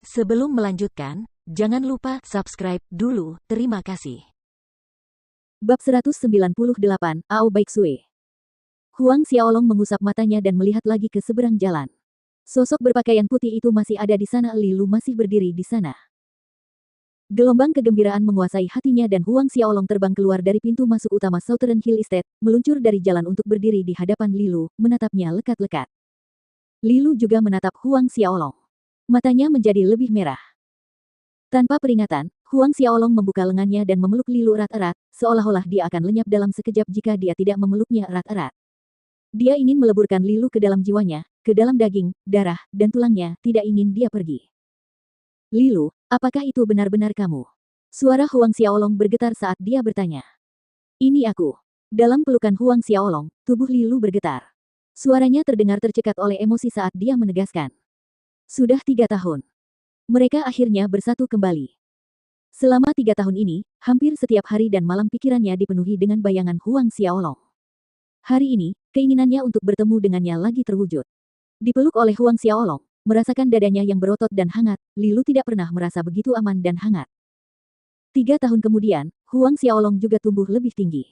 Sebelum melanjutkan, jangan lupa subscribe dulu, terima kasih. Bab 198, Ao Baiksue. Huang Xiaolong mengusap matanya dan melihat lagi ke seberang jalan. Sosok berpakaian putih itu masih ada di sana, Li Lu masih berdiri di sana. Gelombang kegembiraan menguasai hatinya dan Huang Xiaolong terbang keluar dari pintu masuk utama Southern Hill Estate, meluncur dari jalan untuk berdiri di hadapan Li Lu, menatapnya lekat-lekat. Li Lu juga menatap Huang Xiaolong. Matanya menjadi lebih merah. Tanpa peringatan, Huang Xiaolong membuka lengannya dan memeluk Li Lu erat-erat, seolah-olah dia akan lenyap dalam sekejap jika dia tidak memeluknya erat-erat. Dia ingin meleburkan Li Lu ke dalam jiwanya, ke dalam daging, darah, dan tulangnya, tidak ingin dia pergi. Li Lu, apakah itu benar-benar kamu? Suara Huang Xiaolong bergetar saat dia bertanya. Ini aku. Dalam pelukan Huang Xiaolong, tubuh Li Lu bergetar. Suaranya terdengar tercekat oleh emosi saat dia menegaskan. Sudah 3 tahun. Mereka akhirnya bersatu kembali. Selama 3 tahun ini, hampir setiap hari dan malam pikirannya dipenuhi dengan bayangan Huang Xiaolong. Hari ini, keinginannya untuk bertemu dengannya lagi terwujud. Dipeluk oleh Huang Xiaolong, merasakan dadanya yang berotot dan hangat, Li Lu tidak pernah merasa begitu aman dan hangat. 3 tahun kemudian, Huang Xiaolong juga tumbuh lebih tinggi.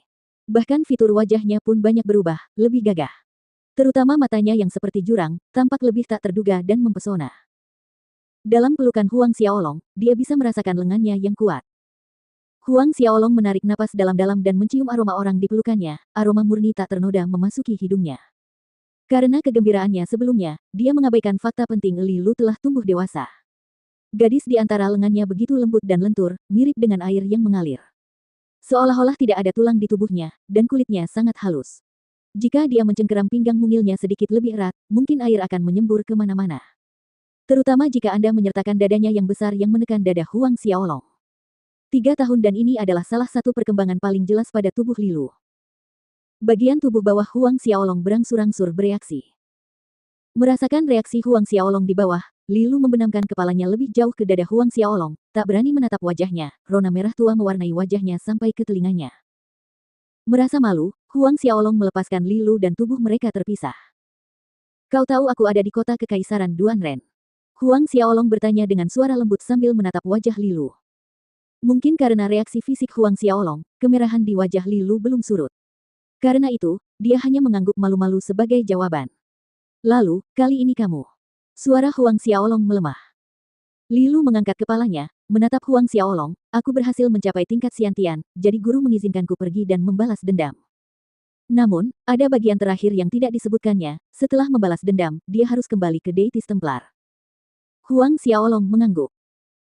Bahkan fitur wajahnya pun banyak berubah, lebih gagah. Terutama matanya yang seperti jurang, tampak lebih tak terduga dan mempesona. Dalam pelukan Huang Xiaolong, dia bisa merasakan lengannya yang kuat. Huang Xiaolong menarik napas dalam-dalam dan mencium aroma orang di pelukannya, aroma murni tak ternoda memasuki hidungnya. Karena kegembiraannya sebelumnya, dia mengabaikan fakta penting Li Lu telah tumbuh dewasa. Gadis di antara lengannya begitu lembut dan lentur, mirip dengan air yang mengalir. Seolah-olah tidak ada tulang di tubuhnya, dan kulitnya sangat halus. Jika dia mencengkeram pinggang mungilnya sedikit lebih erat, mungkin air akan menyembur kemana-mana. Terutama jika Anda menyertakan dadanya yang besar yang menekan dada Huang Xiaolong. 3 tahun dan ini adalah salah satu perkembangan paling jelas pada tubuh Li Lu. Bagian tubuh bawah Huang Xiaolong berangsur-angsur bereaksi. Merasakan reaksi Huang Xiaolong di bawah, Li Lu membenamkan kepalanya lebih jauh ke dada Huang Xiaolong, tak berani menatap wajahnya, rona merah tua mewarnai wajahnya sampai ke telinganya. Merasa malu, Huang Xiaolong melepaskan Li Lu dan tubuh mereka terpisah. Kau tahu aku ada di kota Kekaisaran Duanren? Huang Xiaolong bertanya dengan suara lembut sambil menatap wajah Li Lu. Mungkin karena reaksi fisik Huang Xiaolong, kemerahan di wajah Li Lu belum surut. Karena itu, dia hanya mengangguk malu-malu sebagai jawaban. Lalu, kali ini kamu. Suara Huang Xiaolong melemah. Li Lu mengangkat kepalanya, menatap Huang Xiaolong, aku berhasil mencapai tingkat Xiantian, jadi guru mengizinkanku pergi dan membalas dendam. Namun, ada bagian terakhir yang tidak disebutkannya, setelah membalas dendam, dia harus kembali ke Deities Templar. Huang Xiaolong mengangguk.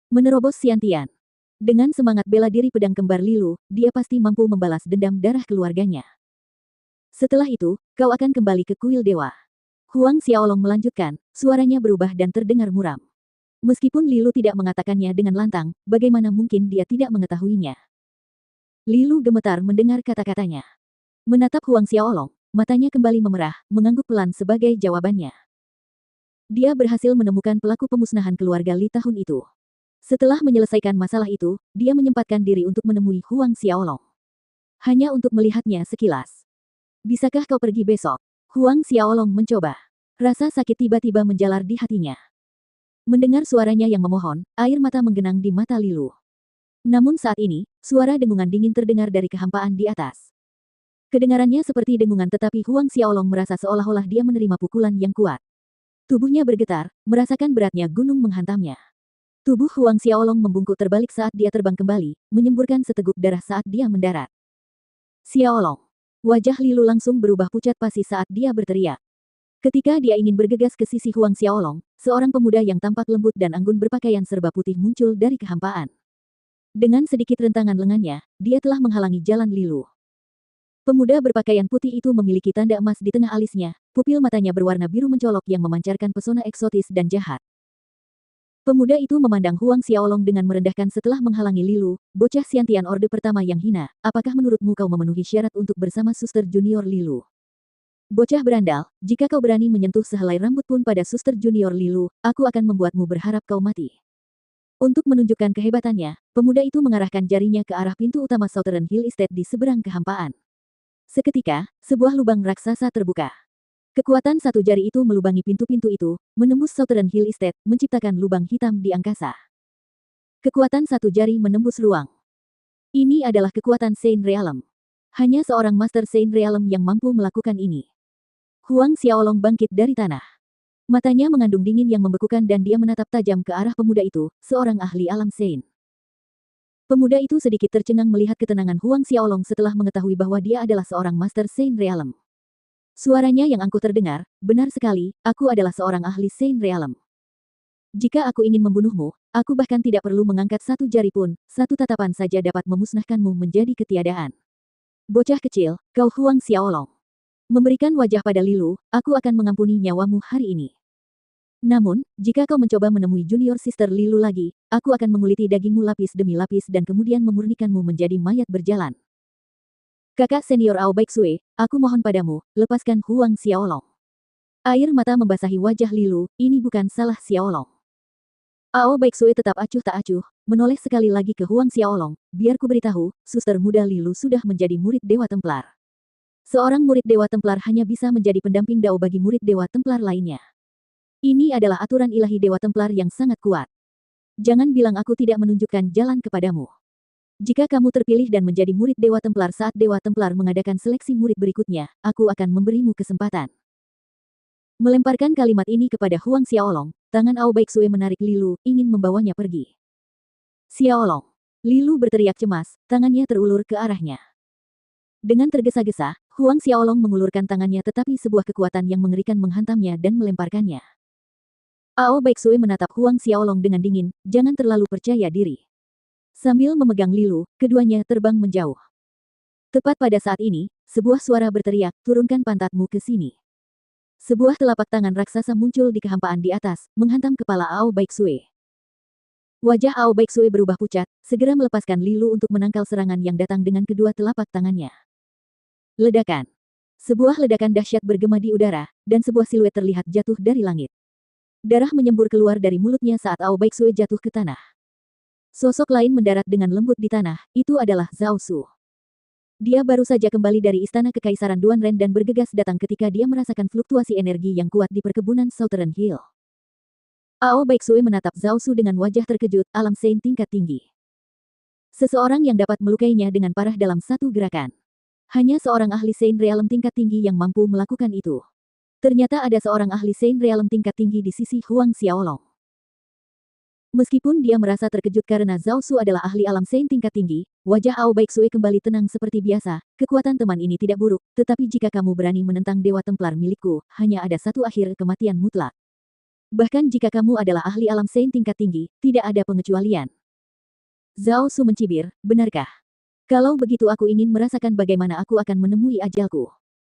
Menerobos Xiantian. Dengan semangat bela diri pedang kembar Li Lu, dia pasti mampu membalas dendam darah keluarganya. Setelah itu, kau akan kembali ke kuil dewa. Huang Xiaolong melanjutkan, suaranya berubah dan terdengar muram. Meskipun Li Lu tidak mengatakannya dengan lantang, bagaimana mungkin dia tidak mengetahuinya? Li Lu gemetar mendengar kata-katanya. Menatap Huang Xiaolong, matanya kembali memerah, mengangguk pelan sebagai jawabannya. Dia berhasil menemukan pelaku pemusnahan keluarga Li tahun itu. Setelah menyelesaikan masalah itu, dia menyempatkan diri untuk menemui Huang Xiaolong. Hanya untuk melihatnya sekilas. Bisakah kau pergi besok? Huang Xiaolong mencoba. Rasa sakit tiba-tiba menjalar di hatinya. Mendengar suaranya yang memohon, air mata menggenang di mata Li Lu. Namun saat ini, suara dengungan dingin terdengar dari kehampaan di atas. Kedengarannya seperti dengungan tetapi Huang Xiaolong merasa seolah-olah dia menerima pukulan yang kuat. Tubuhnya bergetar, merasakan beratnya gunung menghantamnya. Tubuh Huang Xiaolong membungkuk terbalik saat dia terbang kembali, menyemburkan seteguk darah saat dia mendarat. Xiaolong. Wajah Li Lu langsung berubah pucat pasi saat dia berteriak. Ketika dia ingin bergegas ke sisi Huang Xiaolong, seorang pemuda yang tampak lembut dan anggun berpakaian serba putih muncul dari kehampaan. Dengan sedikit rentangan lengannya, dia telah menghalangi jalan Li Lu. Pemuda berpakaian putih itu memiliki tanda emas di tengah alisnya, pupil matanya berwarna biru mencolok yang memancarkan pesona eksotis dan jahat. Pemuda itu memandang Huang Xiaolong dengan merendahkan setelah menghalangi Li Lu, bocah Xiantian Orde pertama yang hina, apakah menurutmu kau memenuhi syarat untuk bersama suster junior Li Lu? Bocah berandal, jika kau berani menyentuh sehelai rambut pun pada suster junior Li Lu, aku akan membuatmu berharap kau mati. Untuk menunjukkan kehebatannya, pemuda itu mengarahkan jarinya ke arah pintu utama Southern Hill Estate di seberang kehampaan. Seketika, sebuah lubang raksasa terbuka. Kekuatan satu jari itu melubangi pintu-pintu itu, menembus Southern Hill Estate, menciptakan lubang hitam di angkasa. Kekuatan satu jari menembus ruang. Ini adalah kekuatan Saint Realm. Hanya seorang Master Saint Realm yang mampu melakukan ini. Huang Xiaolong bangkit dari tanah. Matanya mengandung dingin yang membekukan dan dia menatap tajam ke arah pemuda itu, seorang ahli alam Saint. Pemuda itu sedikit tercengang melihat ketenangan Huang Xiaolong setelah mengetahui bahwa dia adalah seorang Master Saint Realm. Suaranya yang angkuh terdengar, benar sekali, aku adalah seorang ahli Saint Realm. Jika aku ingin membunuhmu, aku bahkan tidak perlu mengangkat satu jari pun, satu tatapan saja dapat memusnahkanmu menjadi ketiadaan. Bocah kecil, kau Huang Xiaolong. Memberikan wajah pada Lilu, aku akan mengampuni nyawamu hari ini. Namun, jika kau mencoba menemui junior sister Lilu lagi, aku akan menguliti dagingmu lapis demi lapis dan kemudian memurnikanmu menjadi mayat berjalan. Kakak senior Ao Baiksue, aku mohon padamu, lepaskan Huang Xiaolong. Air mata membasahi wajah Lilu, ini bukan salah Xiaolong. Ao Baiksue tetap acuh tak acuh, menoleh sekali lagi ke Huang Xiaolong, biar ku beritahu, suster muda Lilu sudah menjadi murid Dewa Templar. Seorang murid Dewa Templar hanya bisa menjadi pendamping Dao bagi murid Dewa Templar lainnya. Ini adalah aturan ilahi Dewa Templar yang sangat kuat. Jangan bilang aku tidak menunjukkan jalan kepadamu. Jika kamu terpilih dan menjadi murid Dewa Templar saat Dewa Templar mengadakan seleksi murid berikutnya, aku akan memberimu kesempatan. Melemparkan kalimat ini kepada Huang Xiaolong, tangan Ao Baiksue menarik Lilu, ingin membawanya pergi. Xiaolong. Lilu berteriak cemas, tangannya terulur ke arahnya. Dengan tergesa-gesa, Huang Xiaolong mengulurkan tangannya tetapi sebuah kekuatan yang mengerikan menghantamnya dan melemparkannya. Ao Baiksue menatap Huang Xiaolong dengan dingin, jangan terlalu percaya diri. Sambil memegang Lilu, keduanya terbang menjauh. Tepat pada saat ini, sebuah suara berteriak, turunkan pantatmu ke sini. Sebuah telapak tangan raksasa muncul di kehampaan di atas, menghantam kepala Ao Baiksue. Wajah Ao Baiksue berubah pucat, segera melepaskan Lilu untuk menangkal serangan yang datang dengan kedua telapak tangannya. Ledakan. Sebuah ledakan dahsyat bergema di udara, dan sebuah siluet terlihat jatuh dari langit. Darah menyembur keluar dari mulutnya saat Ao Baiksue jatuh ke tanah. Sosok lain mendarat dengan lembut di tanah, itu adalah Zhao Su. Dia baru saja kembali dari istana kekaisaran Duanren dan bergegas datang ketika dia merasakan fluktuasi energi yang kuat di perkebunan Southern Hill. Ao Baiksue menatap Zhao Su dengan wajah terkejut, alam Saint tingkat tinggi. Seseorang yang dapat melukainya dengan parah dalam satu gerakan. Hanya seorang ahli Saint Realm tingkat tinggi yang mampu melakukan itu. Ternyata ada seorang ahli Saint Realm tingkat tinggi di sisi Huang Xiaolong. Meskipun dia merasa terkejut karena Zhao Su adalah ahli alam Saint tingkat tinggi, wajah Ao Baiksue kembali tenang seperti biasa, kekuatan teman ini tidak buruk, tetapi jika kamu berani menentang Dewa Templar milikku, hanya ada satu akhir kematian mutlak. Bahkan jika kamu adalah ahli alam Saint tingkat tinggi, tidak ada pengecualian. Zhao Su mencibir, benarkah? Kalau begitu aku ingin merasakan bagaimana aku akan menemui ajalku.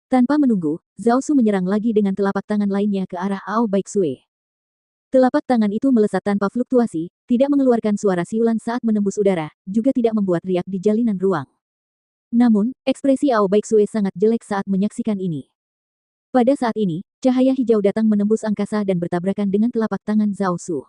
Tanpa menunggu, Zhao Su menyerang lagi dengan telapak tangan lainnya ke arah Ao Baiksue. Telapak tangan itu melesat tanpa fluktuasi, tidak mengeluarkan suara siulan saat menembus udara, juga tidak membuat riak di jalinan ruang. Namun, ekspresi Ao Baiksue sangat jelek saat menyaksikan ini. Pada saat ini, cahaya hijau datang menembus angkasa dan bertabrakan dengan telapak tangan Zhao Su.